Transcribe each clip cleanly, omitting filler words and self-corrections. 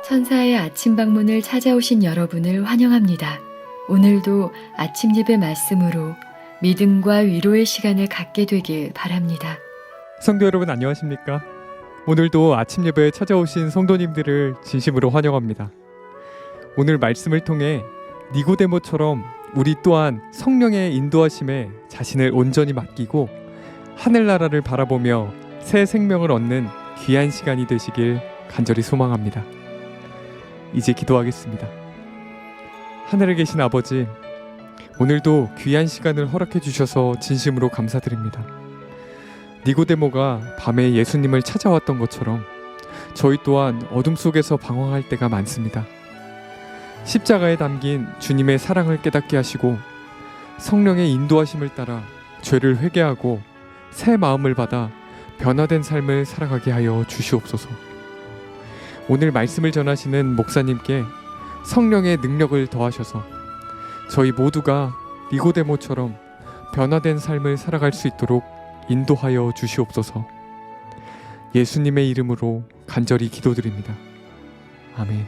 천사의 아침 방문을 찾아오신 여러분을 환영합니다. 오늘도 아침 예배 말씀으로 믿음과 위로의 시간을 갖게 되길 바랍니다. 성도 여러분 안녕하십니까? 오늘도 아침 예배에 찾아오신 성도님들을 진심으로 환영합니다. 오늘 말씀을 통해 니고데모처럼 우리 또한 성령의 인도하심에 자신을 온전히 맡기고 하늘나라를 바라보며 새 생명을 얻는 귀한 시간이 되시길 간절히 소망합니다. 이제 기도하겠습니다. 하늘에 계신 아버지, 오늘도 귀한 시간을 허락해 주셔서 진심으로 감사드립니다. 니고데모가 밤에 예수님을 찾아왔던 것처럼 저희 또한 어둠 속에서 방황할 때가 많습니다. 십자가에 담긴 주님의 사랑을 깨닫게 하시고 성령의 인도하심을 따라 죄를 회개하고 새 마음을 받아 변화된 삶을 살아가게 하여 주시옵소서. 오늘 말씀을 전하시는 목사님께 성령의 능력을 더하셔서 저희 모두가 니고데모처럼 변화된 삶을 살아갈 수 있도록 인도하여 주시옵소서. 예수님의 이름으로 간절히 기도드립니다. 아멘.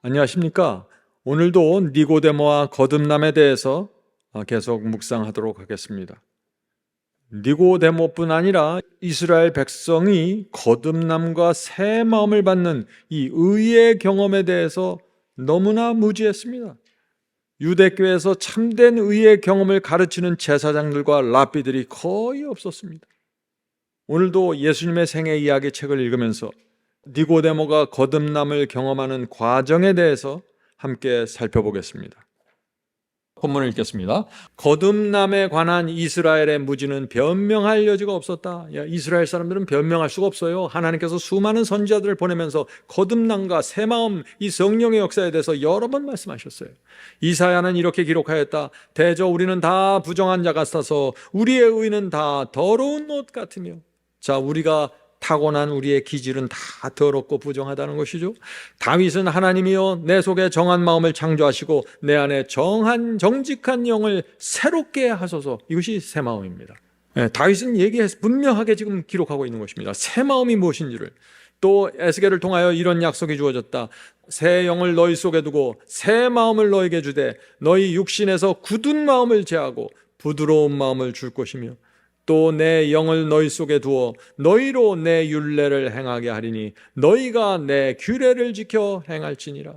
안녕하십니까? 오늘도 니고데모와 거듭남에 대해서 계속 묵상하도록 하겠습니다. 니고데모뿐 아니라 이스라엘 백성이 거듭남과 새 마음을 받는 이 의의 경험에 대해서 너무나 무지했습니다. 유대교에서 참된 의의 경험을 가르치는 제사장들과 랍비들이 거의 없었습니다. 오늘도 예수님의 생애 이야기 책을 읽으면서 니고데모가 거듭남을 경험하는 과정에 대해서 함께 살펴보겠습니다. 본문을 읽겠습니다. 거듭남에 관한 이스라엘의 무지는 변명할 여지가 없었다. 이스라엘 사람들은 변명할 수가 없어요. 하나님께서 수많은 선지자들을 보내면서 거듭남과 새마음, 이 성령의 역사에 대해서 여러 번 말씀하셨어요. 이사야는 이렇게 기록하였다. 대저 우리는 다 부정한 자 같아서 우리의 의는 다 더러운 옷 같으며. 자, 우리가 타고난 우리의 기질은 다 더럽고 부정하다는 것이죠. 다윗은 하나님이여 내 속에 정한 마음을 창조하시고 내 안에 정직한 영을 새롭게 하소서. 이것이 새 마음입니다. 다윗은 분명하게 지금 기록하고 있는 것입니다. 새 마음이 무엇인지를. 또 에스겔을 통하여 이런 약속이 주어졌다. 새 영을 너희 속에 두고 새 마음을 너희에게 주되 너희 육신에서 굳은 마음을 제하고 부드러운 마음을 줄 것이며 또 내 영을 너희 속에 두어 너희로 내 율례를 행하게 하리니 너희가 내 규례를 지켜 행할지니라.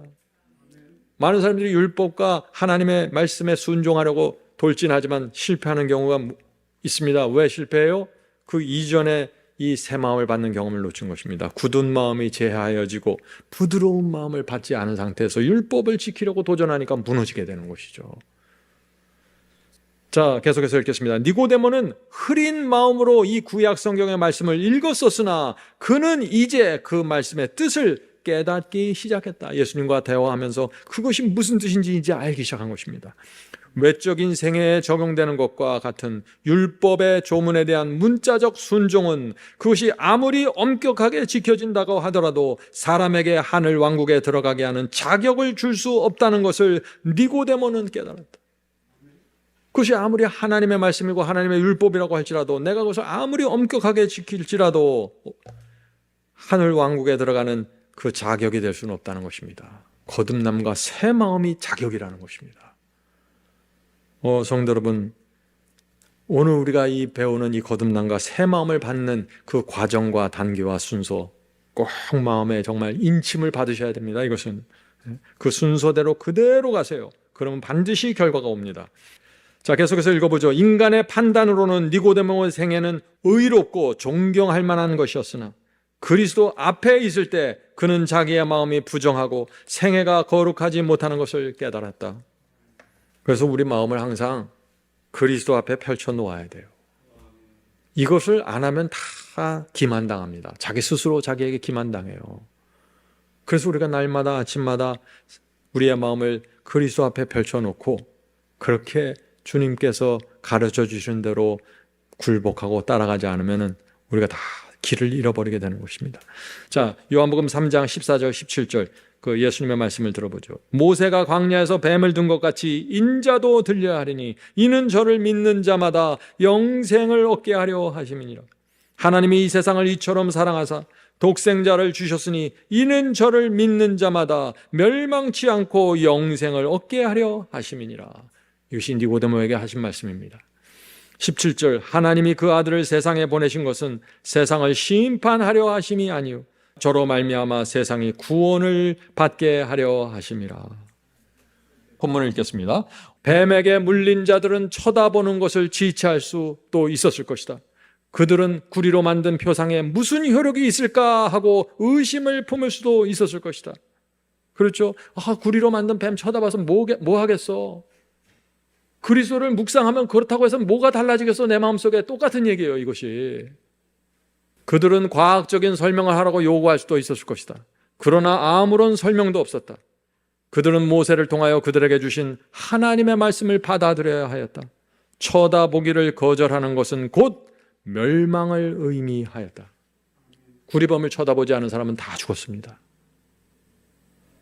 많은 사람들이 율법과 하나님의 말씀에 순종하려고 돌진하지만 실패하는 경우가 있습니다. 왜 실패해요? 그 이전에 이 새 마음을 받는 경험을 놓친 것입니다. 굳은 마음이 제하여지고 부드러운 마음을 받지 않은 상태에서 율법을 지키려고 도전하니까 무너지게 되는 것이죠. 자, 계속해서 읽겠습니다. 니고데모는 흐린 마음으로 이 구약 성경의 말씀을 읽었었으나 그는 이제 그 말씀의 뜻을 깨닫기 시작했다. 예수님과 대화하면서 그것이 무슨 뜻인지 이제 알기 시작한 것입니다. 외적인 생애에 적용되는 것과 같은 율법의 조문에 대한 문자적 순종은 그것이 아무리 엄격하게 지켜진다고 하더라도 사람에게 하늘 왕국에 들어가게 하는 자격을 줄 수 없다는 것을 니고데모는 깨달았다. 그것이 아무리 하나님의 말씀이고 하나님의 율법이라고 할지라도 내가 그것을 아무리 엄격하게 지킬지라도 하늘 왕국에 들어가는 그 자격이 될 수는 없다는 것입니다. 거듭남과 새 마음이 자격이라는 것입니다. 성도 여러분, 오늘 우리가 배우는 이 거듭남과 새 마음을 받는 그 과정과 단계와 순서 꼭 마음에 정말 인침을 받으셔야 됩니다. 이것은 그 순서대로 그대로 가세요. 그러면 반드시 결과가 옵니다. 자, 계속해서 읽어보죠. 인간의 판단으로는 니고데모의 생애는 의롭고 존경할 만한 것이었으나 그리스도 앞에 있을 때 그는 자기의 마음이 부정하고 생애가 거룩하지 못하는 것을 깨달았다. 그래서 우리 마음을 항상 그리스도 앞에 펼쳐 놓아야 돼요. 이것을 안 하면 다 기만당합니다. 자기 스스로 자기에게 기만당해요. 그래서 우리가 날마다 아침마다 우리의 마음을 그리스도 앞에 펼쳐 놓고 그렇게 주님께서 가르쳐 주신 대로 굴복하고 따라가지 않으면 우리가 다 길을 잃어버리게 되는 것입니다. 자, 요한복음 3장 14절 17절 그 예수님의 말씀을 들어보죠. 모세가 광야에서 뱀을 둔 것 같이 인자도 들려야 하리니 이는 저를 믿는 자마다 영생을 얻게 하려 하심이니라. 하나님이 이 세상을 이처럼 사랑하사 독생자를 주셨으니 이는 저를 믿는 자마다 멸망치 않고 영생을 얻게 하려 하심이니라. 이것이 니고데모에게 하신 말씀입니다. 17절, 하나님이 그 아들을 세상에 보내신 것은 세상을 심판하려 하심이 아니요 저로 말미암아 세상이 구원을 받게 하려 하심이라. 본문을 읽겠습니다. 뱀에게 물린 자들은 쳐다보는 것을 지체할 수도 있었을 것이다. 그들은 구리로 만든 표상에 무슨 효력이 있을까 하고 의심을 품을 수도 있었을 것이다. 그렇죠? 구리로 만든 뱀 쳐다봐서 뭐 하겠어? 그리스도를 묵상하면 그렇다고 해서 뭐가 달라지겠어? 내 마음속에 똑같은 얘기예요, 이것이. 그들은 과학적인 설명을 하라고 요구할 수도 있었을 것이다. 그러나 아무런 설명도 없었다. 그들은 모세를 통하여 그들에게 주신 하나님의 말씀을 받아들여야 하였다. 쳐다보기를 거절하는 것은 곧 멸망을 의미하였다. 구리범을 쳐다보지 않은 사람은 다 죽었습니다.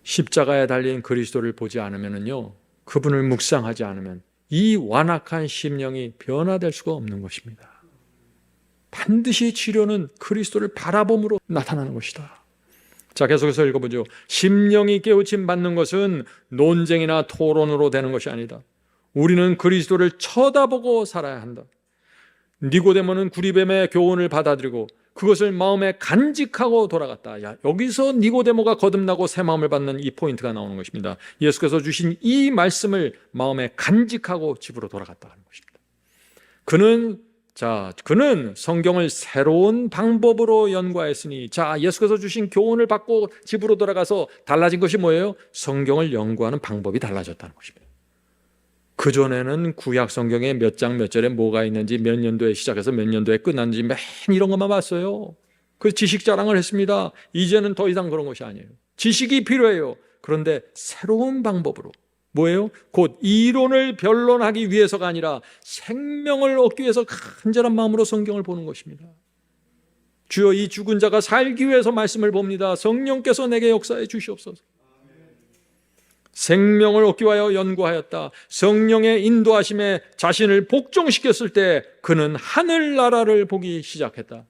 십자가에 달린 그리스도를 보지 않으면요, 그분을 묵상하지 않으면 이 완악한 심령이 변화될 수가 없는 것입니다. 반드시 치료는 그리스도를 바라봄으로 나타나는 것이다. 자, 계속해서 읽어보죠. 심령이 깨우침 받는 것은 논쟁이나 토론으로 되는 것이 아니다. 우리는 그리스도를 쳐다보고 살아야 한다. 니고데모는 구리뱀의 교훈을 받아들이고 그것을 마음에 간직하고 돌아갔다. 여기서 니고데모가 거듭나고 새 마음을 받는 이 포인트가 나오는 것입니다. 예수께서 주신 이 말씀을 마음에 간직하고 집으로 돌아갔다 하는 것입니다. 그는 성경을 새로운 방법으로 연구하였으니, 예수께서 주신 교훈을 받고 집으로 돌아가서 달라진 것이 뭐예요? 성경을 연구하는 방법이 달라졌다는 것입니다. 그전에는 구약 성경에 몇 장 몇 절에 뭐가 있는지, 몇 년도에 시작해서 몇 년도에 끝났는지 맨 이런 것만 봤어요. 그래서 지식 자랑을 했습니다. 이제는 더 이상 그런 것이 아니에요. 지식이 필요해요. 그런데 새로운 방법으로, 뭐예요? 곧 이론을 변론하기 위해서가 아니라 생명을 얻기 위해서 간절한 마음으로 성경을 보는 것입니다. 주여, 이 죽은 자가 살기 위해서 말씀을 봅니다. 성령께서 내게 역사해 주시옵소서. 생명을 얻기 위하여 연구하였다. 성령의 인도하심에 자신을 복종시켰을 때 그는 하늘나라를 보기 시작했다.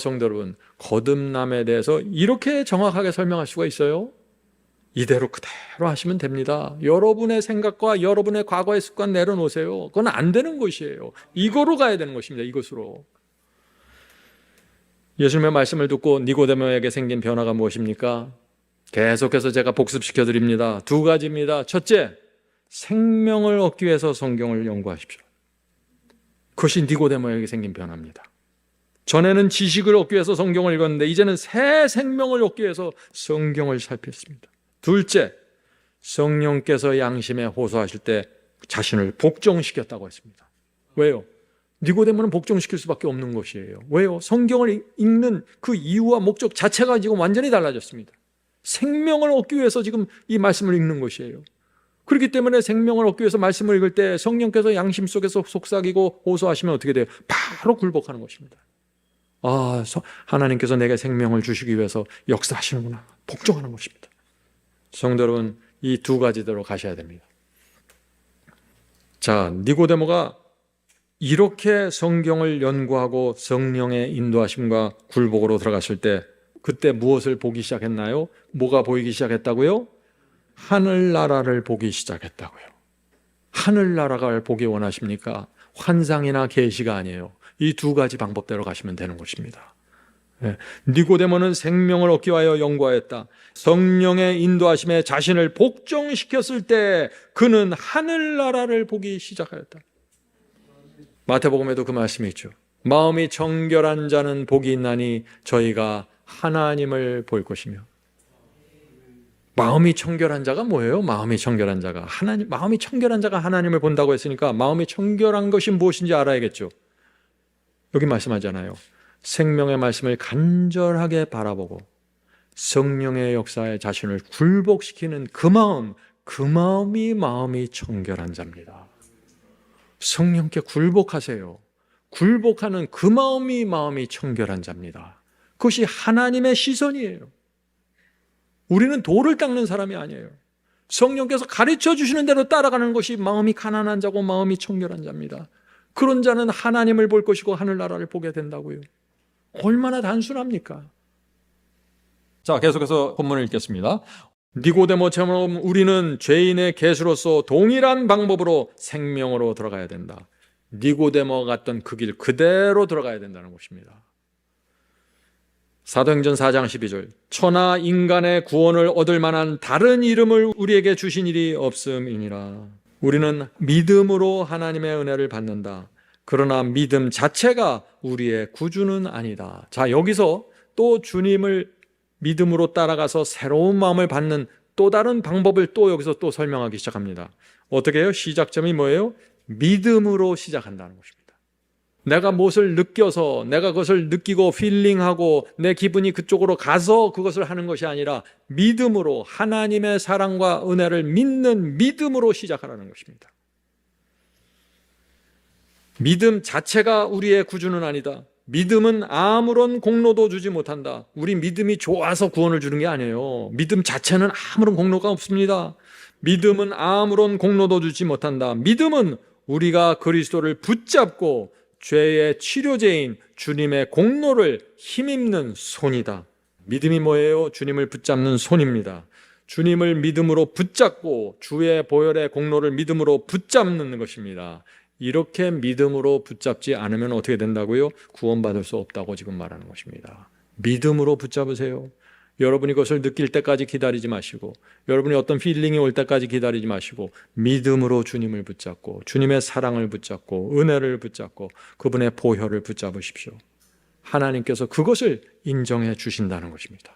성도 여러분, 거듭남에 대해서 이렇게 정확하게 설명할 수가 있어요? 이대로 그대로 하시면 됩니다. 여러분의 생각과 여러분의 과거의 습관 내려놓으세요. 그건 안 되는 것이에요. 이거로 가야 되는 것입니다. 이것으로. 예수님의 말씀을 듣고 니고데모에게 생긴 변화가 무엇입니까? 계속해서 제가 복습시켜 드립니다. 두 가지입니다. 첫째, 생명을 얻기 위해서 성경을 연구하십시오. 그것이 니고데모에게 생긴 변화입니다. 전에는 지식을 얻기 위해서 성경을 읽었는데 이제는 새 생명을 얻기 위해서 성경을 살폈습니다. 둘째, 성령께서 양심에 호소하실 때 자신을 복종시켰다고 했습니다. 왜요? 니고데모는 복종시킬 수밖에 없는 것이에요. 왜요? 성경을 읽는 그 이유와 목적 자체가 지금 완전히 달라졌습니다. 생명을 얻기 위해서 지금 이 말씀을 읽는 것이에요. 그렇기 때문에 생명을 얻기 위해서 말씀을 읽을 때 성령께서 양심 속에서 속삭이고 호소하시면 어떻게 돼요? 바로 굴복하는 것입니다. 하나님께서 내게 생명을 주시기 위해서 역사하시는구나. 복종하는 것입니다. 성도 여러분, 이 두 가지대로 가셔야 됩니다. 자, 니고데모가 이렇게 성경을 연구하고 성령의 인도하심과 굴복으로 들어갔을 때 그때 무엇을 보기 시작했나요? 뭐가 보이기 시작했다고요? 하늘나라를 보기 시작했다고요. 하늘나라를 보기 원하십니까? 환상이나 계시가 아니에요. 이 두 가지 방법대로 가시면 되는 것입니다. 니고데모는 생명을 얻기 위하여 연구하였다. 성령의 인도하심에 자신을 복종시켰을 때 그는 하늘나라를 보기 시작하였다. 마태복음에도 그 말씀이 있죠. 마음이 청결한 자는 복이 있나니 저희가 하나님을 볼 것이며. 마음이 청결한 자가 뭐예요? 마음이 청결한 자가 마음이 청결한 자가 하나님을 본다고 했으니까 마음이 청결한 것이 무엇인지 알아야겠죠. 여기 말씀하잖아요. 생명의 말씀을 간절하게 바라보고 성령의 역사에 자신을 굴복시키는 그 마음이 마음이 청결한 자입니다. 성령께 굴복하세요. 굴복하는 그 마음이 청결한 자입니다. 그것이 하나님의 시선이에요. 우리는 돌을 닦는 사람이 아니에요. 성령께서 가르쳐 주시는 대로 따라가는 것이 마음이 가난한 자고 마음이 청결한 자입니다. 그런 자는 하나님을 볼 것이고 하늘나라를 보게 된다고요. 얼마나 단순합니까? 자, 계속해서 본문을 읽겠습니다. 니고데모처럼 우리는 죄인의 계수로서 동일한 방법으로 생명으로 들어가야 된다. 니고데모가 갔던 그 길 그대로 들어가야 된다는 것입니다. 사도행전 4장 12절 천하 인간의 구원을 얻을 만한 다른 이름을 우리에게 주신 일이 없음이니라. 우리는 믿음으로 하나님의 은혜를 받는다. 그러나 믿음 자체가 우리의 구주는 아니다. 자, 여기서 또 주님을 믿음으로 따라가서 새로운 마음을 받는 또 다른 방법을 또 여기서 또 설명하기 시작합니다. 어떻게 해요? 시작점이 뭐예요? 믿음으로 시작한다는 것입니다. 내가 무엇을 느껴서 내가 그것을 느끼고 필링하고 내 기분이 그쪽으로 가서 그것을 하는 것이 아니라 믿음으로 하나님의 사랑과 은혜를 믿는 믿음으로 시작하라는 것입니다. 믿음 자체가 우리의 구주는 아니다. 믿음은 아무런 공로도 주지 못한다. 우리 믿음이 좋아서 구원을 주는 게 아니에요. 믿음 자체는 아무런 공로가 없습니다. 믿음은 아무런 공로도 주지 못한다. 믿음은 우리가 그리스도를 붙잡고 죄의 치료제인 주님의 공로를 힘입는 손이다. 믿음이 뭐예요? 주님을 붙잡는 손입니다. 주님을 믿음으로 붙잡고 주의 보혈의 공로를 믿음으로 붙잡는 것입니다. 이렇게 믿음으로 붙잡지 않으면 어떻게 된다고요? 구원받을 수 없다고 지금 말하는 것입니다. 믿음으로 붙잡으세요. 여러분이 그것을 느낄 때까지 기다리지 마시고 여러분이 어떤 필링이 올 때까지 기다리지 마시고 믿음으로 주님을 붙잡고 주님의 사랑을 붙잡고 은혜를 붙잡고 그분의 보혈을 붙잡으십시오. 하나님께서 그것을 인정해 주신다는 것입니다.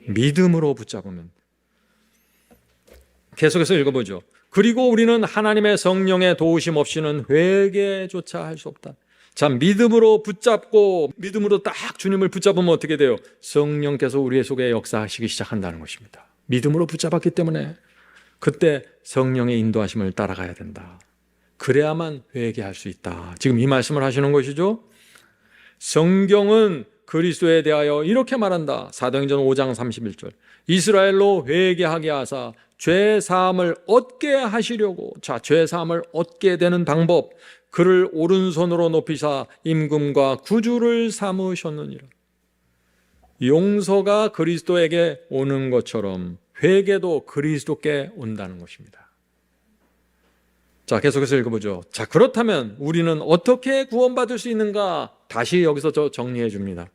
믿음으로 붙잡으면. 계속해서 읽어보죠. 그리고 우리는 하나님의 성령의 도우심 없이는 회개조차 할 수 없다. 자, 믿음으로 붙잡고 믿음으로 딱 주님을 붙잡으면 어떻게 돼요? 성령께서 우리의 속에 역사하시기 시작한다는 것입니다. 믿음으로 붙잡았기 때문에 그때 성령의 인도하심을 따라가야 된다. 그래야만 회개할 수 있다. 지금 이 말씀을 하시는 것이죠. 성경은 그리스도에 대하여 이렇게 말한다. 사도행전 5장 31절 이스라엘로 회개하게 하사 죄 사함을 얻게 하시려고. 자, 죄 사함을 얻게 되는 방법, 그를 오른손으로 높이사 임금과 구주를 삼으셨느니라. 용서가 그리스도에게 오는 것처럼 회개도 그리스도께 온다는 것입니다. 자, 계속해서 읽어보죠. 자, 그렇다면 우리는 어떻게 구원받을 수 있는가? 다시 여기서 정리해 줍니다.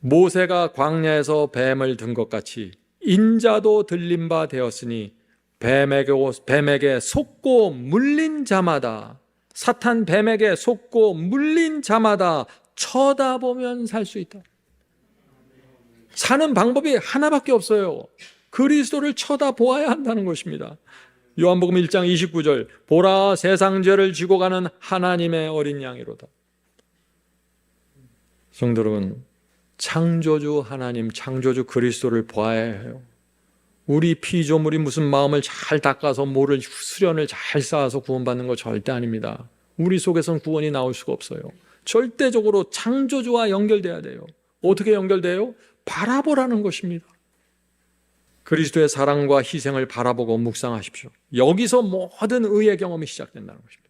모세가 광야에서 뱀을 든 것 같이 인자도 들린 바 되었으니 뱀에게 속고 물린 자마다, 사탄 뱀에게 속고 물린 자마다 쳐다보면 살 수 있다. 사는 방법이 하나밖에 없어요. 그리스도를 쳐다보아야 한다는 것입니다. 요한복음 1장 29절 보라 세상 죄를 지고 가는 하나님의 어린 양이로다. 성도 여러분, 창조주 하나님, 창조주 그리스도를 보아야 해요. 우리 피조물이 무슨 마음을 잘 닦아서 모를 수련을 잘 쌓아서 구원받는 거 절대 아닙니다. 우리 속에선 구원이 나올 수가 없어요. 절대적으로 창조주와 연결돼야 돼요. 어떻게 연결돼요? 바라보라는 것입니다. 그리스도의 사랑과 희생을 바라보고 묵상하십시오. 여기서 모든 의의 경험이 시작된다는 것입니다.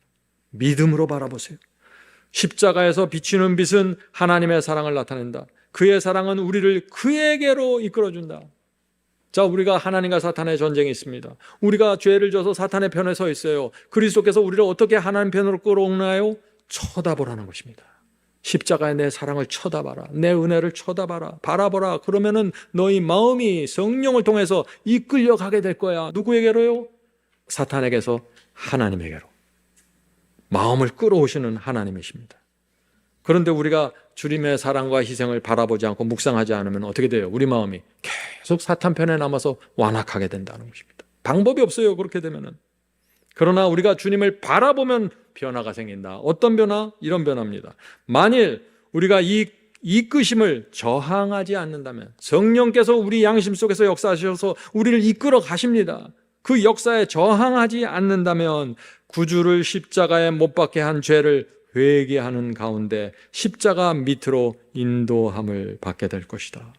믿음으로 바라보세요. 십자가에서 비치는 빛은 하나님의 사랑을 나타낸다. 그의 사랑은 우리를 그에게로 이끌어준다. 자, 우리가 하나님과 사탄의 전쟁이 있습니다. 우리가 죄를 져서 사탄의 편에 서 있어요. 그리스도께서 우리를 어떻게 하나님 편으로 끌어오나요? 쳐다보라는 것입니다. 십자가에 내 사랑을 쳐다봐라. 내 은혜를 쳐다봐라. 바라보라. 그러면은 너희 마음이 성령을 통해서 이끌려 가게 될 거야. 누구에게로요? 사탄에게서 하나님에게로. 마음을 끌어오시는 하나님이십니다. 그런데 우리가 주님의 사랑과 희생을 바라보지 않고 묵상하지 않으면 어떻게 돼요? 우리 마음이 계속 사탄 편에 남아서 완악하게 된다는 것입니다. 방법이 없어요. 그렇게 되면은. 그러나 우리가 주님을 바라보면 변화가 생긴다. 어떤 변화? 이런 변화입니다. 만일 우리가 이 이끄심을 저항하지 않는다면, 성령께서 우리 양심 속에서 역사하셔서 우리를 이끌어 가십니다. 그 역사에 저항하지 않는다면 구주를 십자가에 못 박게 한 죄를 회개하는 가운데 십자가 밑으로 인도함을 받게 될 것이다.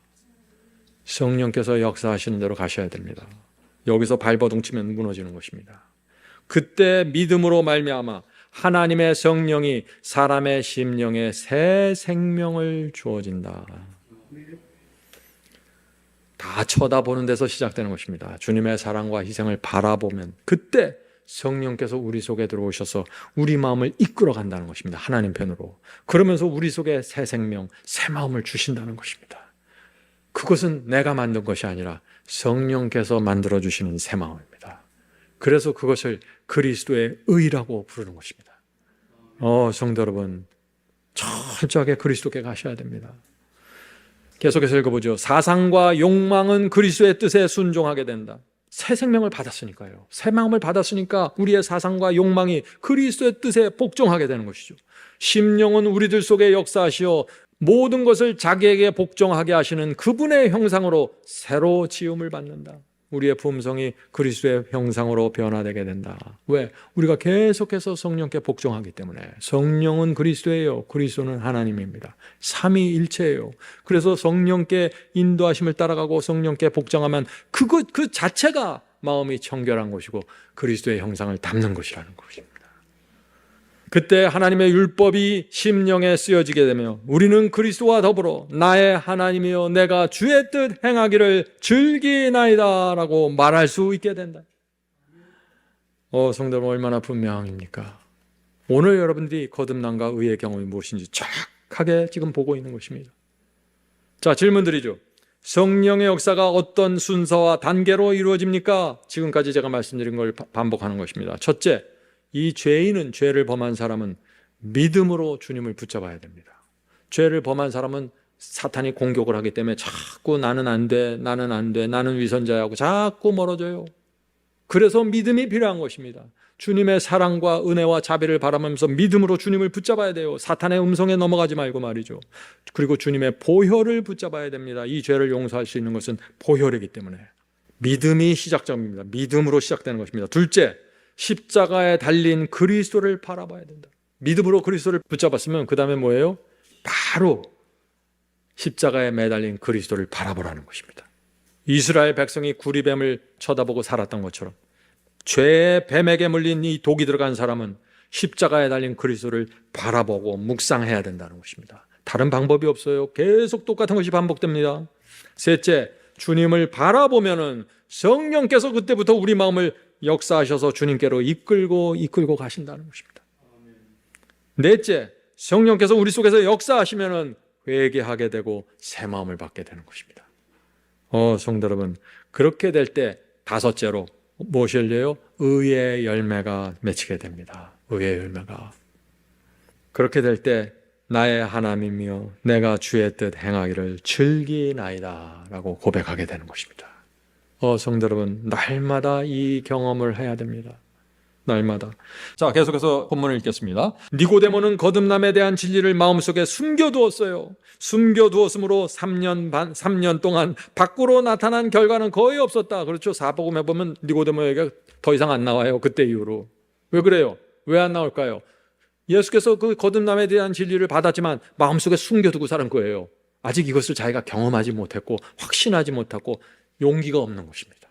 성령께서 역사하시는 대로 가셔야 됩니다. 여기서 발버둥 치면 무너지는 것입니다. 그때 믿음으로 말미암아 하나님의 성령이 사람의 심령에 새 생명을 주어진다. 다 쳐다보는 데서 시작되는 것입니다. 주님의 사랑과 희생을 바라보면 그때 성령께서 우리 속에 들어오셔서 우리 마음을 이끌어 간다는 것입니다. 하나님 편으로. 그러면서 우리 속에 새 생명, 새 마음을 주신다는 것입니다. 그것은 내가 만든 것이 아니라 성령께서 만들어 주시는 새 마음입니다. 그래서 그것을 그리스도의 의라고 부르는 것입니다. 성도 여러분, 철저하게 그리스도께 가셔야 됩니다. 계속해서 읽어보죠. 사상과 욕망은 그리스도의 뜻에 순종하게 된다. 새 생명을 받았으니까요. 새 마음을 받았으니까 우리의 사상과 욕망이 그리스도의 뜻에 복종하게 되는 것이죠. 심령은 우리들 속에 역사하시어 모든 것을 자기에게 복종하게 하시는 그분의 형상으로 새로 지음을 받는다. 우리의 품성이 그리스도의 형상으로 변화되게 된다. 왜? 우리가 계속해서 성령께 복종하기 때문에. 성령은 그리스도예요. 그리스도는 하나님입니다. 삼위일체예요. 그래서 성령께 인도하심을 따라가고 성령께 복종하면 그 자체가 마음이 청결한 것이고 그리스도의 형상을 담는 것이라는 것입니다. 그때 하나님의 율법이 심령에 쓰여지게 되며 우리는 그리스도와 더불어 나의 하나님이여 내가 주의 뜻 행하기를 즐기나이다 라고 말할 수 있게 된다. 성도 여러분, 얼마나 분명합니까? 오늘 여러분들이 거듭남과 의의 경험이 무엇인지 정확하게 지금 보고 있는 것입니다. 자, 질문 드리죠. 성령의 역사가 어떤 순서와 단계로 이루어집니까? 지금까지 제가 말씀드린 걸 반복하는 것입니다. 첫째, 이 죄인은, 죄를 범한 사람은 믿음으로 주님을 붙잡아야 됩니다. 죄를 범한 사람은 사탄이 공격을 하기 때문에 자꾸 나는 안 돼, 나는 안 돼, 나는 위선자야 하고 자꾸 멀어져요. 그래서 믿음이 필요한 것입니다. 주님의 사랑과 은혜와 자비를 바라면서 믿음으로 주님을 붙잡아야 돼요. 사탄의 음성에 넘어가지 말고 말이죠. 그리고 주님의 보혈을 붙잡아야 됩니다. 이 죄를 용서할 수 있는 것은 보혈이기 때문에. 믿음이 시작점입니다. 믿음으로 시작되는 것입니다. 둘째, 십자가에 달린 그리스도를 바라봐야 된다. 믿음으로 그리스도를 붙잡았으면 그 다음에 뭐예요? 바로 십자가에 매달린 그리스도를 바라보라는 것입니다. 이스라엘 백성이 구리뱀을 쳐다보고 살았던 것처럼 죄의 뱀에게 물린 이 독이 들어간 사람은 십자가에 달린 그리스도를 바라보고 묵상해야 된다는 것입니다. 다른 방법이 없어요. 계속 똑같은 것이 반복됩니다. 셋째, 주님을 바라보면은 성령께서 그때부터 우리 마음을 역사하셔서 주님께로 이끌고 가신다는 것입니다. 넷째, 성령께서 우리 속에서 역사하시면은 회개하게 되고 새 마음을 받게 되는 것입니다. 성도 여러분, 그렇게 될 때 다섯째로 무엇이 열려요? 의의 열매가 맺히게 됩니다. 의의 열매가. 그렇게 될 때 나의 하나님이여 내가 주의 뜻 행하기를 즐기나이다 라고 고백하게 되는 것입니다. 성도 여러분, 날마다 이 경험을 해야 됩니다. 날마다. 자, 계속해서 본문을 읽겠습니다. 니고데모는 거듭남에 대한 진리를 마음속에 숨겨두었어요. 숨겨두었으므로 3년 동안 밖으로 나타난 결과는 거의 없었다. 그렇죠. 사복음에 보면 니고데모에게 더 이상 안 나와요. 그때 이후로. 왜 그래요? 왜 안 나올까요? 예수께서 그 거듭남에 대한 진리를 받았지만 마음속에 숨겨두고 사는 거예요. 아직 이것을 자기가 경험하지 못했고 확신하지 못하고 용기가 없는 것입니다.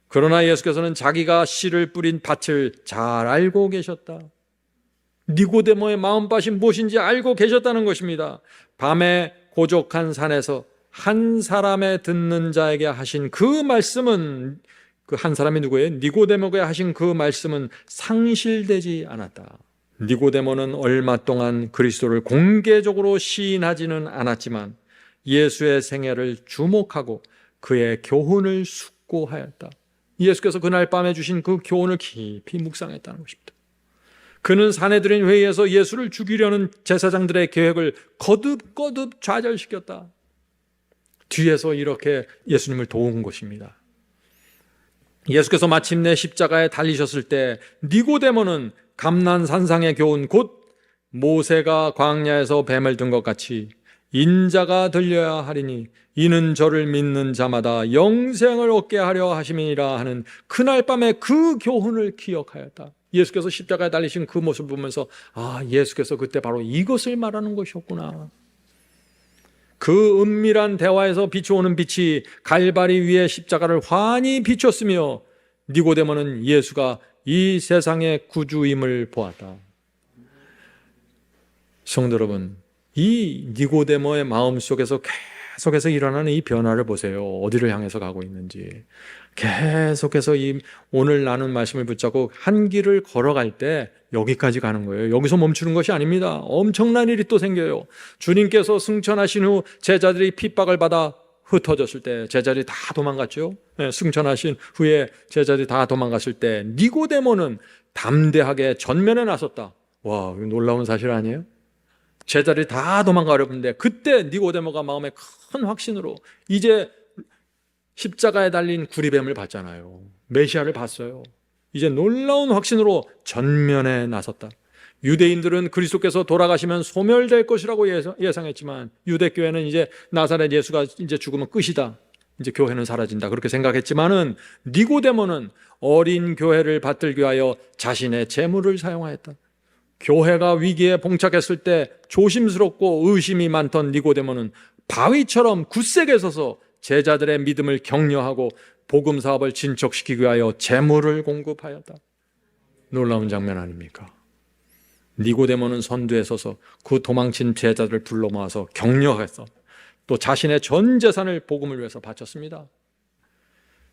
그러나 예수께서는 자기가 씨를 뿌린 밭을 잘 알고 계셨다. 니고데모의 마음밭이 무엇인지 알고 계셨다는 것입니다. 밤에 고족한 산에서 한 사람의 듣는 자에게 하신 그 말씀은, 그 한 사람이 누구예요? 니고데모에게 하신 그 말씀은 상실되지 않았다. 니고데모는 얼마 동안 그리스도를 공개적으로 시인하지는 않았지만 예수의 생애를 주목하고 그의 교훈을 숙고하였다. 예수께서 그날 밤에 주신 그 교훈을 깊이 묵상했다는 것입니다. 그는 사내들인 회의에서 예수를 죽이려는 제사장들의 계획을 거듭거듭 좌절시켰다. 뒤에서 이렇게 예수님을 도운 것입니다. 예수께서 마침내 십자가에 달리셨을 때 니고데모는 감난산상의 교훈, 곧 모세가 광야에서 뱀을 든 것 같이 인자가 들려야 하리니 이는 저를 믿는 자마다 영생을 얻게 하려 하심이니라 하는 그날 밤에 그 교훈을 기억하였다. 예수께서 십자가에 달리신 그 모습을 보면서 예수께서 그때 바로 이것을 말하는 것이었구나. 그 은밀한 대화에서 비추오는 빛이 갈바리 위에 십자가를 환히 비췄으며 니고데모는 예수가 이 세상의 구주임을 보았다. 성도 여러분, 이 니고데모의 마음속에서 계속해서 일어나는 이 변화를 보세요. 어디를 향해서 가고 있는지. 계속해서 이 오늘 나눈 말씀을 붙잡고 한 길을 걸어갈 때 여기까지 가는 거예요. 여기서 멈추는 것이 아닙니다. 엄청난 일이 또 생겨요. 주님께서 승천하신 후 제자들이 핍박을 받아 흩어졌을 때 제자들이 다 도망갔죠. 네, 승천하신 후에 제자들이 다 도망갔을 때 니고데모는 담대하게 전면에 나섰다. 와, 놀라운 사실 아니에요? 제자들이 다 도망가려는데 그때 니고데모가 마음에 큰 확신으로 이제 십자가에 달린 구리뱀을 봤잖아요. 메시아를 봤어요. 이제 놀라운 확신으로 전면에 나섰다. 유대인들은 그리스도께서 돌아가시면 소멸될 것이라고 예상했지만 유대교회는 이제 나사렛 예수가 이제 죽으면 끝이다. 이제 교회는 사라진다. 그렇게 생각했지만은 니고데모는 어린 교회를 받들기 위하여 자신의 재물을 사용하였다. 교회가 위기에 봉착했을 때 조심스럽고 의심이 많던 니고데모는 바위처럼 굳세게 서서 제자들의 믿음을 격려하고 복음 사업을 진척시키기 위하여 재물을 공급하였다. 놀라운 장면 아닙니까? 니고데모는 선두에 서서 그 도망친 제자들을 불러 모아서 격려해서 또 자신의 전 재산을 복음을 위해서 바쳤습니다.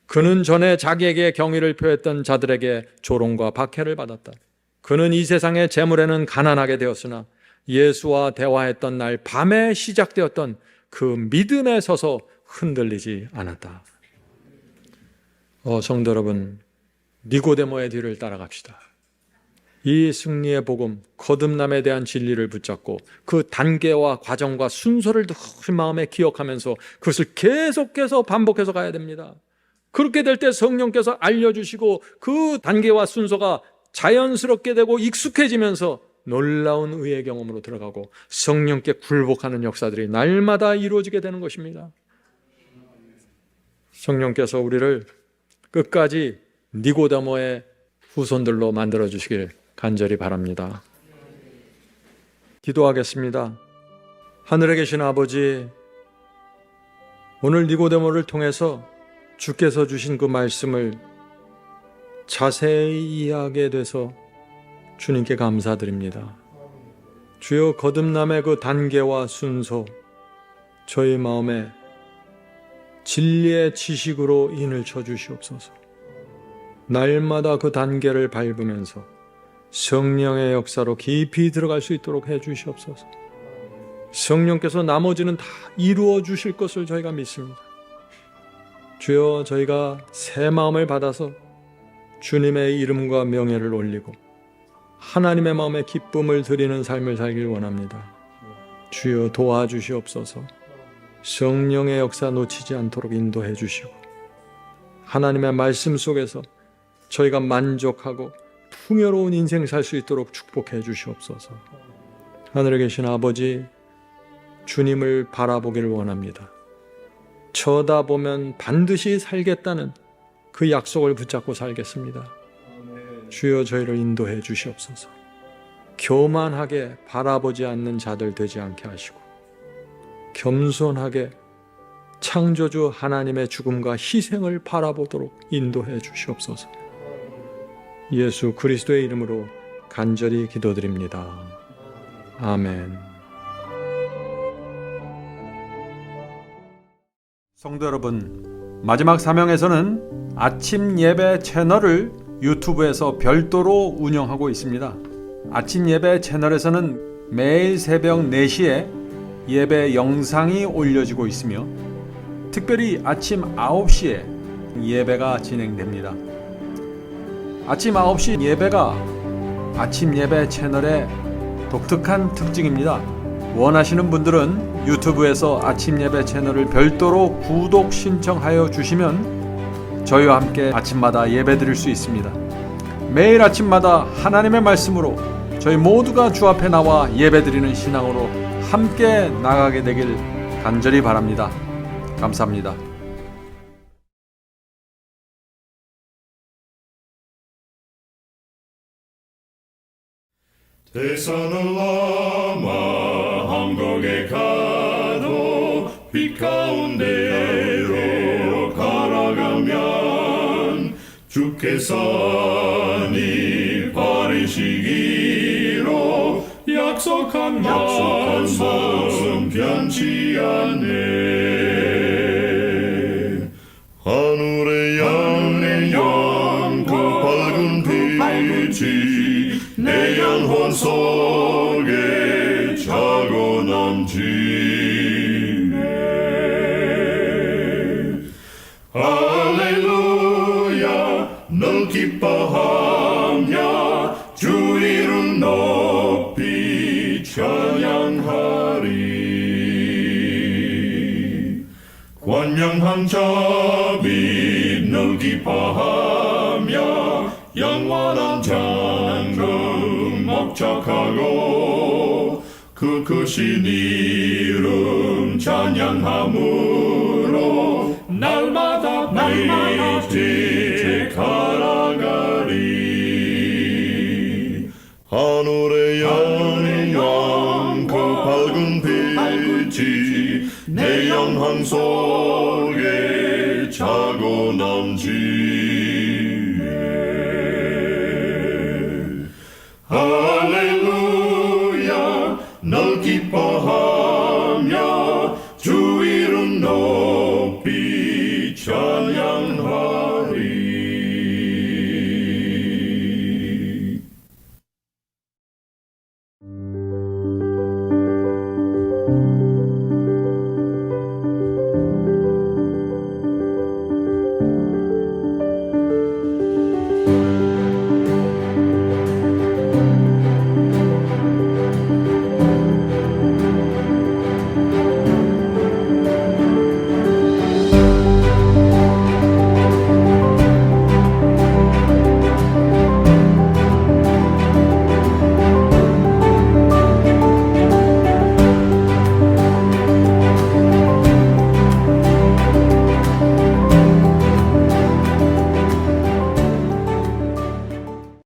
그는 전에 자기에게 경의를 표했던 자들에게 조롱과 박해를 받았다. 그는 이 세상의 재물에는 가난하게 되었으나 예수와 대화했던 날 밤에 시작되었던 그 믿음에 서서 흔들리지 않았다. 성도 여러분, 니고데모의 뒤를 따라갑시다. 이 승리의 복음, 거듭남에 대한 진리를 붙잡고 그 단계와 과정과 순서를 늘 마음에 기억하면서 그것을 계속해서 반복해서 가야 됩니다. 그렇게 될 때 성령께서 알려주시고 그 단계와 순서가 자연스럽게 되고 익숙해지면서 놀라운 의의 경험으로 들어가고 성령께 굴복하는 역사들이 날마다 이루어지게 되는 것입니다. 성령께서 우리를 끝까지 니고데모의 후손들로 만들어 주시길 간절히 바랍니다. 기도하겠습니다. 하늘에 계신 아버지, 오늘 니고데모를 통해서 주께서 주신 그 말씀을 자세히 이해하게 돼서 주님께 감사드립니다. 주여, 거듭남의 그 단계와 순서, 저희 마음에 진리의 지식으로 인을 쳐주시옵소서. 날마다 그 단계를 밟으면서 성령의 역사로 깊이 들어갈 수 있도록 해주시옵소서. 성령께서 나머지는 다 이루어 주실 것을 저희가 믿습니다. 주여, 저희가 새 마음을 받아서 주님의 이름과 명예를 올리고 하나님의 마음에 기쁨을 드리는 삶을 살길 원합니다. 주여, 도와주시옵소서. 성령의 역사 놓치지 않도록 인도해 주시고 하나님의 말씀 속에서 저희가 만족하고 풍요로운 인생 살 수 있도록 축복해 주시옵소서. 하늘에 계신 아버지, 주님을 바라보기를 원합니다. 쳐다보면 반드시 살겠다는 그 약속을 붙잡고 살겠습니다. 주여, 저희를 인도해 주시옵소서. 교만하게 바라보지 않는 자들 되지 않게 하시고 겸손하게 창조주 하나님의 죽음과 희생을 바라보도록 인도해 주시옵소서. 예수 그리스도의 이름으로 간절히 기도드립니다. 아멘. 성도 여러분, 마지막 사명에서는 아침 예배 채널을 유튜브에서 별도로 운영하고 있습니다. 아침 예배 채널에서는 매일 새벽 4시에 예배 영상이 올려지고 있으며 특별히 아침 9시에 예배가 진행됩니다. 아침 9시 예배가 아침 예배 채널의 독특한 특징입니다. 원하시는 분들은 유튜브에서 아침 예배 채널을 별도로 구독 신청하여 주시면 저희와 함께 아침마다 예배 드릴 수 있습니다. 매일 아침마다 하나님의 말씀으로 저희 모두가 주 앞에 나와 예배 드리는 신앙으로 함께 나가게 되길 간절히 바랍니다. 감사합니다. 대산을 넘어 한국에 가도 빛 가운데로 걸어가면 주께서니 버리시기로 약속한 말씀 변치 않네. 하늘의 양 그 밝은 빛이 내 영혼 속에 차고 넘치네. 할렐루야 널 기뻐하며 주 이름 높이 찬양하리. 관영한 자비 널 기뻐하며 영원한 장금 목적하고 그 크신 이름 찬양함으로 날마다 빛이 갈아가리. 하늘의 양 그 밝은 빛이 내 영혼 속에 차고 넘치네. 할렐루야 널 기뻐하며 주 이름 높이 찬양하리.